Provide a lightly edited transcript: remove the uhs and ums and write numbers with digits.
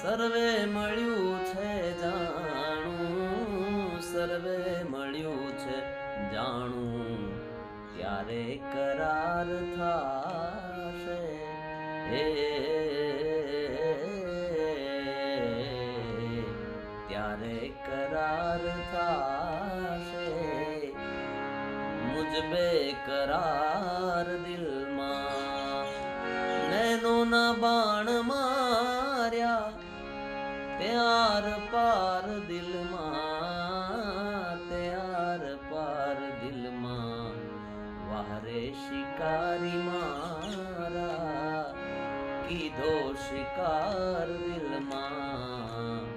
સર્વે મળ્યું છે જાણું, સર્વે મળ્યું છે જાણું, ત્યારે કરાર થાશે હે, ત્યારે કરાર થાશે મુજ બેકરાર દિલમાં નૈનોના બાણ માર્યા ત્યાર પાર દિલમાં, ત્યાર પાર દિલમાં વારે શિકારી મારા કીધો શિકાર દિલમાં,